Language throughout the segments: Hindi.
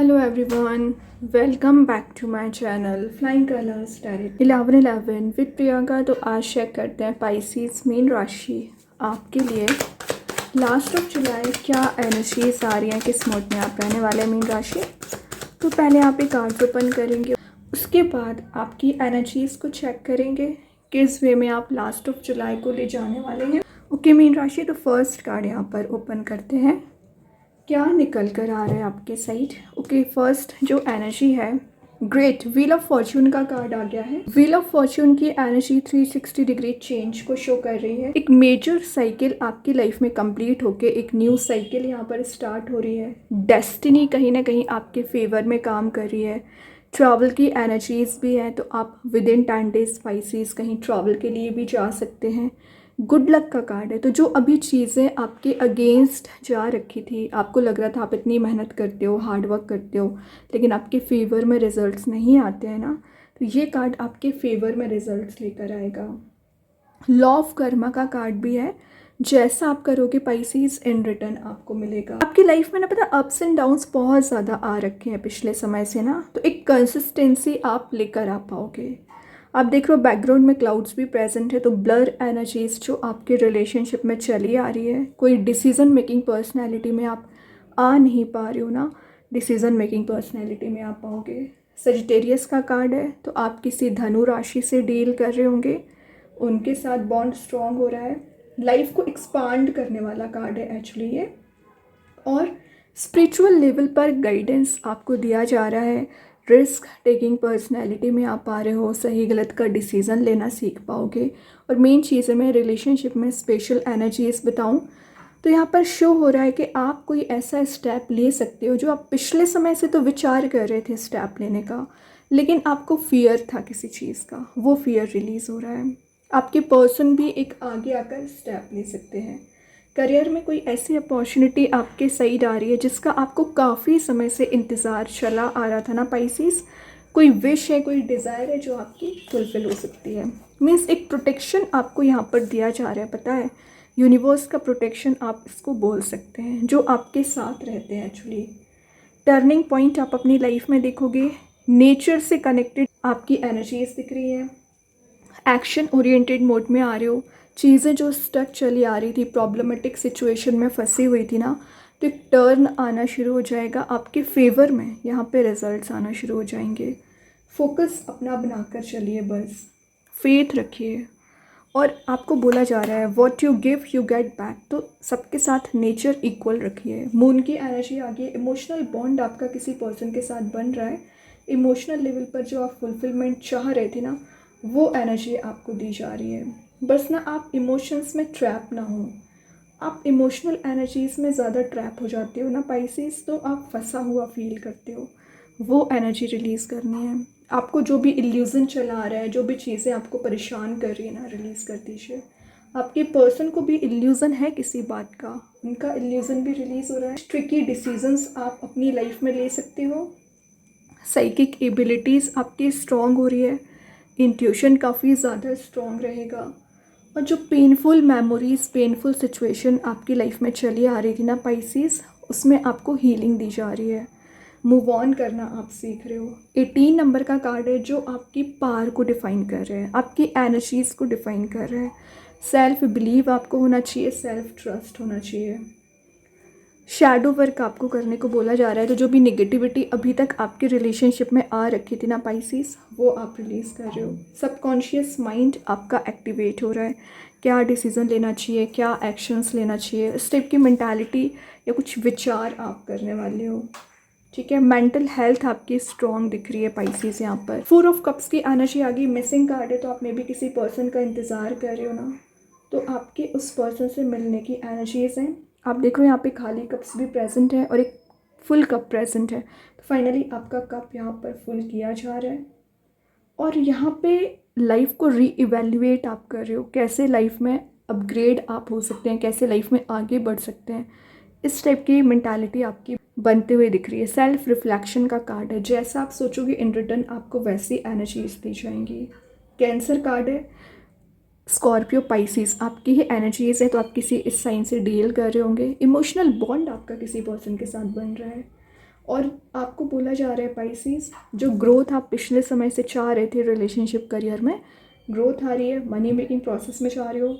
Hello everyone, welcome back to my channel Flying Colors Tarot 11/11 with Priyanka. तो आज चेक करते हैं पाइसेस मीन राशि आपके लिए लास्ट ऑफ जुलाई क्या एनर्जीज आ रही हैं, किस मोड में आप रहने वाले हैं मीन राशि। तो पहले आप एक कार्ड ओपन करेंगे, उसके बाद आपकी एनर्जीज को चेक करेंगे किस वे में आप लास्ट ऑफ जुलाई को ले जाने वाले हैं। ओके मीन राशि, तो फर्स्ट कार्ड यहाँ पर ओपन करते हैं, क्या निकल कर आ रहा है आपके साइड। ओके फर्स्ट जो एनर्जी है, ग्रेट व्हील ऑफ फॉर्च्यून का कार्ड आ गया है। व्हील ऑफ फॉर्च्यून की एनर्जी 360 डिग्री चेंज को शो कर रही है। एक मेजर साइकिल आपकी लाइफ में कंप्लीट होके एक न्यू साइकिल यहाँ पर स्टार्ट हो रही है। डेस्टिनी कहीं ना कहीं आपके फेवर में काम कर रही है। ट्रैवल की एनर्जीज भी है, तो आप विद इन 10 डेज स्पाइसीज कहीं ट्रैवल के लिए भी जा सकते हैं। गुड लक का कार्ड है। तो जो अभी चीज़ें आपके अगेंस्ट जा रखी थी, आपको लग रहा था आप इतनी मेहनत करते हो, हार्ड वर्क करते हो, लेकिन आपके फेवर में रिजल्ट्स नहीं आते हैं ना, तो ये कार्ड आपके फेवर में रिजल्ट्स लेकर आएगा। लॉ ऑफ कर्मा का कार्ड भी है, जैसा आप करोगे पाइसेस इन रिटर्न आपको मिलेगा। आपकी लाइफ में ना पता अप्स एंड डाउन्स बहुत ज़्यादा आ रखे हैं पिछले समय से ना, तो एक कंसिस्टेंसी आप लेकर आ पाओगे। आप देख रहे हो बैकग्राउंड में क्लाउड्स भी प्रेजेंट है, तो ब्लर एनर्जीज जो आपके रिलेशनशिप में चली आ रही है, कोई डिसीजन मेकिंग पर्सनैलिटी में आप आ नहीं पा रहे हो ना, डिसीजन मेकिंग पर्सनैलिटी में आ पाओगे। सजिटेरियस का कार्ड है, तो आप किसी धनु राशि से डील कर रहे होंगे, उनके साथ बॉन्ड स्ट्रॉन्ग हो रहा है। लाइफ को एक्सपांड करने वाला कार्ड है एक्चुअली ये, और स्पिरिचुअल लेवल पर गाइडेंस आपको दिया जा रहा है। रिस्क टेकिंग पर्सनैलिटी में आप आ रहे हो, सही गलत का डिसीज़न लेना सीख पाओगे। और मेन चीज़ है, मैं रिलेशनशिप में स्पेशल एनर्जीज बताऊं तो यहाँ पर शो हो रहा है कि आप कोई ऐसा स्टेप ले सकते हो जो आप पिछले समय से तो विचार कर रहे थे स्टेप लेने का, लेकिन आपको फियर था किसी चीज़ का, वो फियर रिलीज़ हो रहा है। आपके पर्सन भी एक आगे आकर स्टेप ले सकते हैं। करियर में कोई ऐसी अपॉर्चुनिटी आपके साइड आ रही है जिसका आपको काफ़ी समय से इंतज़ार चला आ रहा था ना पाइसेस। कोई विश है, कोई डिज़ायर है जो आपकी फुलफिल हो सकती है। मीन्स एक प्रोटेक्शन आपको यहाँ पर दिया जा रहा है, पता है, यूनिवर्स का प्रोटेक्शन आप इसको बोल सकते हैं, जो आपके साथ रहते हैं एक्चुअली। टर्निंग पॉइंट आप अपनी लाइफ में देखोगे, नेचर से कनेक्टेड आपकी एनर्जीज दिख रही है। एक्शन ओरिएंटेड मोड में आ रहे हो, चीज़ें जो स्टक चली आ रही थी, प्रॉब्लमेटिक सिचुएशन में फंसी हुई थी ना, तो एक टर्न आना शुरू हो जाएगा आपके फेवर में, यहाँ पे रिजल्ट्स आना शुरू हो जाएंगे। फोकस अपना बनाकर चलिए, बस फेथ रखिए। और आपको बोला जा रहा है what you give you get back, तो सबके साथ नेचर इक्वल रखिए। मून की एनर्जी आ गई, इमोशनल बॉन्ड आपका किसी पर्सन के साथ बन रहा है। इमोशनल लेवल पर जो आप फुलफिलमेंट चाह रहे थे ना, वो एनर्जी आपको दी जा रही है। बस ना आप इमोशंस में ट्रैप ना हो। आप इमोशनल एनर्जीज में ज़्यादा ट्रैप हो जाते हो ना पाइसेस, तो आप फंसा हुआ फील करते हो। वो एनर्जी रिलीज़ करनी है आपको। जो भी इल्यूज़न चला आ रहा है, जो भी चीज़ें आपको परेशान कर रही है ना, रिलीज़ कर दीजिए। आपके पर्सन को भी इल्यूज़न है किसी बात का, उनका इल्यूज़न भी रिलीज़ हो रहा है। ट्रिकी डिसीजंस आप अपनी लाइफ में ले सकते हो। साइकिक एबिलिटीज़ आपकी स्ट्रॉन्ग हो रही है। इंट्यूशन काफ़ी ज़्यादा स्ट्रॉन्ग रहेगा। और जो पेनफुल मेमोरीज, पेनफुल सिचुएशन आपकी लाइफ में चली आ रही थी ना पाइसेस, उसमें आपको हीलिंग दी जा रही है। मूव ऑन करना आप सीख रहे हो। 18 नंबर का कार्ड है, जो आपकी पावर को डिफ़ाइन कर रहे हैं, आपकी एनर्जीज़ को डिफ़ाइन कर रहे हैं। सेल्फ बिलीव आपको होना चाहिए, सेल्फ ट्रस्ट होना चाहिए। शैडो वर्क आपको करने को बोला जा रहा है। तो जो भी नेगेटिविटी अभी तक आपके रिलेशनशिप में आ रखी थी ना पाइसेस, वो आप रिलीज़ कर रहे हो। सबकॉन्शियस माइंड आपका एक्टिवेट हो रहा है, क्या डिसीज़न लेना चाहिए, क्या एक्शंस लेना चाहिए, इस टाइप की मेंटालिटी या कुछ विचार आप करने वाले हो। ठीक है, मेंटल हेल्थ आपकी स्ट्रॉन्ग दिख रही है पाइसेस। यहाँ पर 4 ऑफ कप्स की एनर्जी आ गई। मिसिंग कार्ड है, तो आप मे भी किसी पर्सन का इंतज़ार कर रहे हो ना, तो आपके उस पर्सन से मिलने की एनर्जीज हैं। आप देख रहे हो यहाँ पे खाली कप्स भी प्रेजेंट है और एक फुल कप प्रेजेंट है। तो फाइनली आपका कप यहाँ पर फुल किया जा रहा है, और यहाँ पे लाइफ को रीइवैल्यूएट आप कर रहे हो, कैसे लाइफ में अपग्रेड आप हो सकते हैं, कैसे लाइफ में आगे बढ़ सकते हैं। इस टाइप की मेंटालिटी आपकी बनते हुए दिख रही है। सेल्फ रिफ्लेक्शन का कार्ड है, जैसा आप सोचोगे इन रिटर्न आपको वैसी एनर्जीज दी जाएंगी। कैंसर कार्ड है। स्कॉर्पियो पाइसेस आपकी ही एनर्जीज है, तो आप किसी इस साइन से डील कर रहे होंगे। इमोशनल बॉन्ड आपका किसी पर्सन के साथ बन रहा है। और आपको बोला जा रहा है पाइसेस, जो ग्रोथ आप पिछले समय से चाह रहे थे रिलेशनशिप करियर में, ग्रोथ आ रही है, मनी मेकिंग प्रोसेस में चाह रहे हो,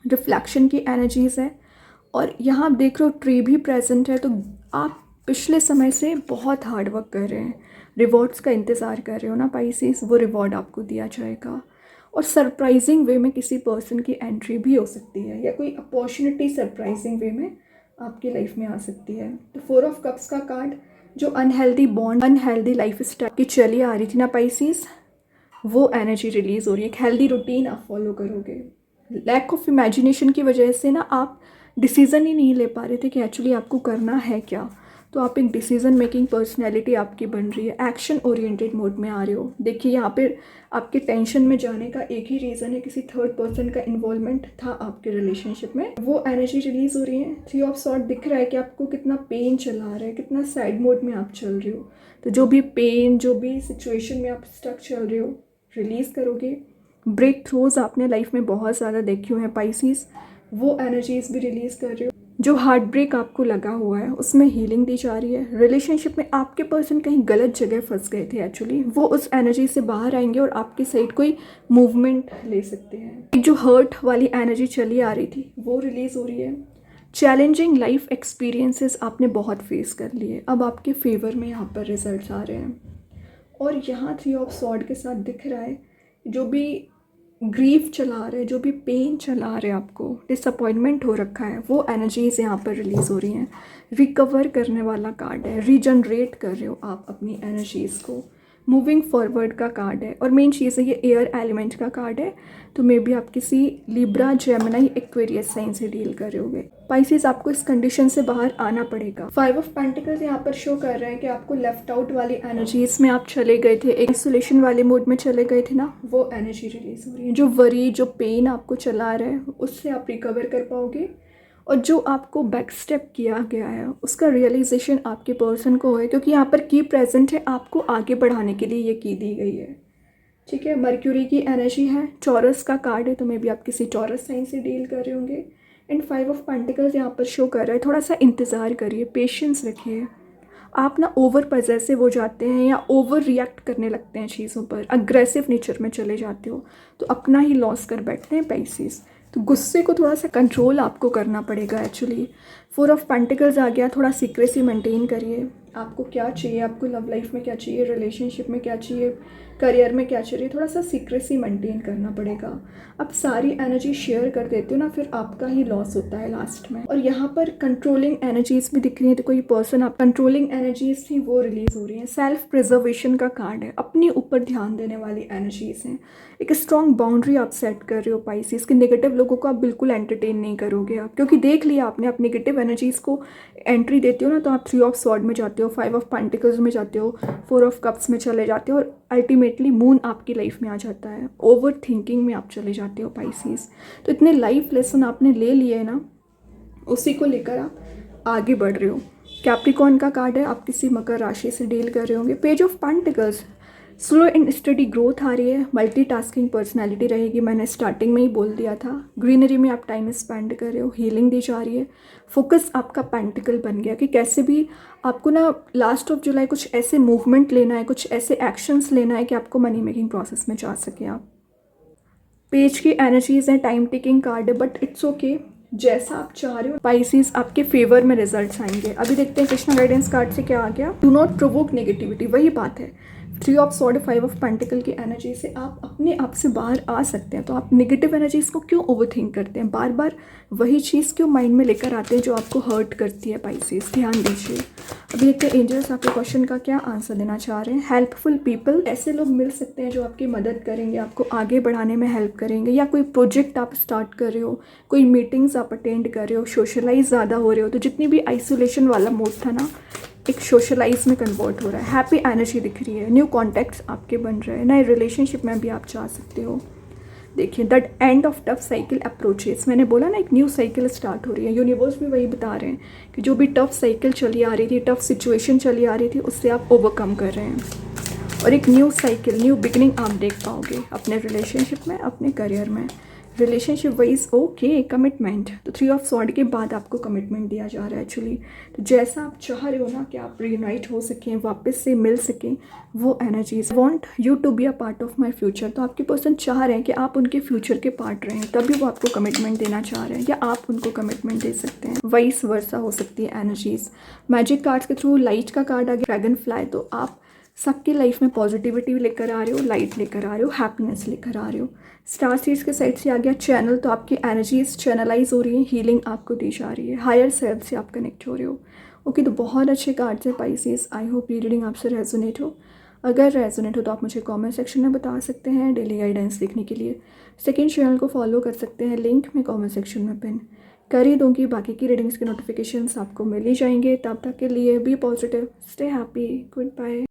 रिफ्लेक्शन की एनर्जीज़ है। और यहाँ आप देख रहे हो ट्री भी प्रेजेंट है, तो आप पिछले समय से बहुत हार्ड वर्क कर रहे हैं, रिवॉर्ड्स का इंतज़ार कर रहे हो ना पाइसेस, वो रिवॉर्ड आपको दिया जाएगा। और सरप्राइजिंग वे में किसी पर्सन की एंट्री भी हो सकती है, या कोई अपॉर्चुनिटी सरप्राइजिंग वे में आपकी लाइफ में आ सकती है। तो 4 ऑफ कप्स का कार्ड, जो unhealthy bond, unhealthy life style की चली आ रही थी ना पाइसेस, वो एनर्जी रिलीज़ हो रही है। एक हेल्दी रूटीन आप फॉलो करोगे। लैक ऑफ इमेजिनेशन की वजह से ना आप डिसीज़न ही नहीं ले पा रहे थे कि एक्चुअली आपको करना है क्या। तो आप एक डिसीज़न मेकिंग पर्सनैलिटी आपकी बन रही है, एक्शन ओरिएंटेड मोड में आ रहे हो। देखिए यहाँ पे आपके टेंशन में जाने का एक ही रीज़न है, किसी थर्ड पर्सन का इन्वॉल्वमेंट था आपके रिलेशनशिप में, वो एनर्जी रिलीज़ हो रही है। 3 ऑफ सॉर्ड दिख रहा है कि आपको कितना पेन चला रहा है, कितना सैड मोड में आप चल रहे हो। तो जो भी पेन, जो भी सिचुएशन में आप स्टक चल रहे हो, रिलीज़ करोगे। ब्रेक थ्रूज आपने लाइफ में बहुत ज़्यादा देखी हुए हैं पाइसेस, वो एनर्जीज भी रिलीज़ कर रहे हो। जो हार्ट ब्रेक आपको लगा हुआ है उसमें हीलिंग दी जा रही है। रिलेशनशिप में आपके पर्सन कहीं गलत जगह फंस गए थे एक्चुअली, वो उस एनर्जी से बाहर आएंगे और आपकी साइड कोई मूवमेंट ले सकते हैं। एक जो हर्ट वाली एनर्जी चली आ रही थी वो रिलीज़ हो रही है। चैलेंजिंग लाइफ एक्सपीरियंसेस आपने बहुत फेस कर लिए, अब आपके फेवर में यहाँ पर रिजल्ट्स आ रहे हैं। और यहाँ 3 ऑफ सॉर्ड के साथ दिख रहा है जो भी ग्रीफ चला रहा है, जो भी पेन चला रहा है, आपको डिसअपॉइंटमेंट हो रखा है, वो एनर्जीज़ यहाँ पर रिलीज़ हो रही हैं। रिकवर करने वाला कार्ड है, रीजनरेट कर रहे हो आप अपनी एनर्जीज़ को। मूविंग फॉरवर्ड का कार्ड है, और मेन चीज़ है ये एयर एलिमेंट का कार्ड है। तो मे बी आप किसी लिब्रा, जेमिनी, एक्वेरियस साइन से डील कर रहे होगे। पाइसेस, आपको इस कंडीशन से बाहर आना पड़ेगा। 5 ऑफ पेंटिकल्स यहाँ पर शो कर रहे हैं कि आपको लेफ्ट आउट वाली एनर्जीज में आप चले गए थे, आइसोलेशन वाले मोड में चले गए थे ना, वो एनर्जी रिलीज हो रही है। जो वरी, जो पेन आपको चला रहा है, उससे आप रिकवर कर पाओगे। और जो आपको बैक स्टेप किया गया है उसका रियलाइजेशन आपके पर्सन को है, क्योंकि यहाँ पर की प्रेजेंट है, आपको आगे बढ़ाने के लिए ये की दी गई है। ठीक है, मर्क्यूरी की एनर्जी है, टॉरस का कार्ड है, तो मे बी आप किसी टॉरस साइन से डील कर रहे होंगे। एंड 5 ऑफ पेंटिकल्स यहाँ पर शो कर रहा है, थोड़ा सा इंतज़ार करिए, पेशेंस रखिए। आप ना ओवर पॉजेसिव हो जाते हैं या ओवर रिएक्ट करने लगते हैं चीज़ों पर, अग्रेसिव नेचर में चले जाते हो, तो अपना ही लॉस कर बैठते हैं पाइसेस। तो गुस्से को थोड़ा सा कंट्रोल आपको करना पड़ेगा एक्चुअली। 4 ऑफ पेंटिकल्स आ गया, थोड़ा सीक्रेसी मेंटेन करिए। आपको क्या चाहिए, आपको लव लाइफ में क्या चाहिए, रिलेशनशिप में क्या चाहिए, करियर में क्या चाहिए, थोड़ा सा सीक्रेसी मेंटेन करना पड़ेगा। अब सारी एनर्जी शेयर कर देते हो ना, फिर आपका ही लॉस होता है लास्ट में। और यहाँ पर कंट्रोलिंग एनर्जीज भी दिख रही है, तो कोई पर्सन, आप कंट्रोलिंग एनर्जीज थी वो रिलीज हो रही है। सेल्फ प्रिजर्वेशन का कार्ड है, अपने ऊपर ध्यान देने वाली एनर्जीज हैं। एक स्ट्रॉन्ग बाउंड्री आप सेट कर रहे हो पाइसेस, कि नेगेटिव लोगों को आप बिल्कुल एंटरटेन नहीं करोगे आप, क्योंकि देख लिया आपने, आप नेगेटिव एनर्जीज को एंट्री देते हो ना, तो आप 3 ऑफ सॉर्ड में जाते हो, 5 ऑफ पेंटिकल्स में जाते हो, 4 ऑफ कप्स में चले जाते हो, और अल्टीमेटली मून आपकी लाइफ में आ जाता है। ओवर थिंकिंग में आप चले जाते हो पाइसेस। तो इतने लाइफ लेसन आपने ले लिए ना, उसी को लेकर आप आगे बढ़ रहे हो। कैप्रिकॉर्न का कार्ड है, आप किसी मकर राशि से डील कर रहे होंगे। Page of Pentacles, slow and steady growth आ रही है, मल्टीटास्किंग पर्सनालिटी रहेगी, मैंने स्टार्टिंग में ही बोल दिया था। ग्रीनरी में आप टाइम स्पेंड कर रहे हो, हीलिंग दी जा रही है। फोकस आपका पेंटिकल बन गया कि कैसे भी आपको ना लास्ट ऑफ जुलाई कुछ ऐसे मूवमेंट लेना है, कुछ ऐसे एक्शंस लेना है कि आपको मनी मेकिंग प्रोसेस में जा सके आप। पेज की एनर्जीज हैं, टाइम टेकिंग कार्ड है, बट इट्स ओके, जैसा आप चाह रहे हो पाइसेस आपके फेवर में रिजल्ट्स आएंगे। अभी देखते हैं कृष्णा गाइडेंस कार्ड से क्या आ गया। डू नॉट प्रोवोक नेगेटिविटी, वही बात है। 3 ऑफ सॉर्ड, 5 ऑफ पेंटिकल की एनर्जी से आप अपने आप से बाहर आ सकते हैं। तो आप नेगेटिव एनर्जीज को क्यों ओवरथिंक करते हैं, बार बार वही चीज़ क्यों माइंड में लेकर आते हैं जो आपको हर्ट करती है पाइसेस, ध्यान दीजिए। अभी देखते हैं एंजल्स आपके क्वेश्चन का क्या आंसर देना चाह रहे हैं। हेल्पफुल पीपल, ऐसे लोग मिल सकते हैं जो आपकी मदद करेंगे, आपको आगे बढ़ाने में हेल्प करेंगे, या कोई प्रोजेक्ट आप स्टार्ट कर रहे हो, कोई मीटिंग्स आप अटेंड कर रहे हो, सोशलाइज ज़्यादा हो रहे हो, तो जितनी भी आइसोलेशन वाला मोड था ना, एक सोशलाइज में कन्वर्ट हो रहा है। हैप्पी एनर्जी दिख रही है, न्यू कॉन्टैक्ट्स आपके बन रहे हैं, नए रिलेशनशिप में भी आप जा सकते हो। देखिए, that end of tough cycle approaches, मैंने बोला ना एक न्यू साइकिल स्टार्ट हो रही है। यूनिवर्स भी वही बता रहे हैं कि जो भी टफ साइकिल चली आ रही थी, टफ सिचुएशन चली आ रही थी, उससे आप ओवरकम कर रहे हैं और एक न्यू साइकिल, न्यू बिगिनिंग आप देख पाओगे अपने रिलेशनशिप में, अपने करियर में। रिलेशनशिप वाइज ओके, कमिटमेंट, तो 3 ऑफ सॉर्ड के बाद आपको कमिटमेंट दिया जा रहा है एक्चुअली। तो जैसा आप चाह रहे हो ना कि आप रीयूनाइट हो सकें, वापस से मिल सकें, वो energies want you to be a part of my future. तो आपके पर्सन चाह रहे हैं कि आप उनके फ्यूचर के पार्ट रहें, तभी वो आपको कमिटमेंट देना चाह रहे हैं, या आप उनको कमिटमेंट दे सकते हैं। वाइस वर्सा हो सकती है एनर्जीज। मैजिक कार्ड्स के थ्रू लाइट का कार्ड आ गया, ड्रैगन फ्लाई। तो आप सबकी लाइफ में पॉजिटिविटी लेकर आ रहे हो, लाइट लेकर आ रहे हो, हैप्पीनेस लेकर आ रहे हो। स्टार सीड्स के साइड से आ गया चैनल। तो आपकी एनर्जीज चैनलाइज हो रही है, हीलिंग आपको दी जा रही है, हायर सेल्फ से आप कनेक्ट हो रहे हो। ओके, तो बहुत अच्छे कार्ड्स हैं पाइसेस। आई होप ये रीडिंग आपसे रेजोनेट हो। अगर रेजोनेट हो तो आप मुझे कमेंट सेक्शन में बता सकते हैं। डेली गाइडेंस देखने के लिए सेकंड चैनल को फॉलो कर सकते हैं, लिंक मैं कमेंट सेक्शन में पिन कर ही दूँगी। बाकी की रीडिंग्स के नोटिफिकेशंस आपको मिल ही जाएंगे। तब तक के लिए be positive, stay happy, good bye.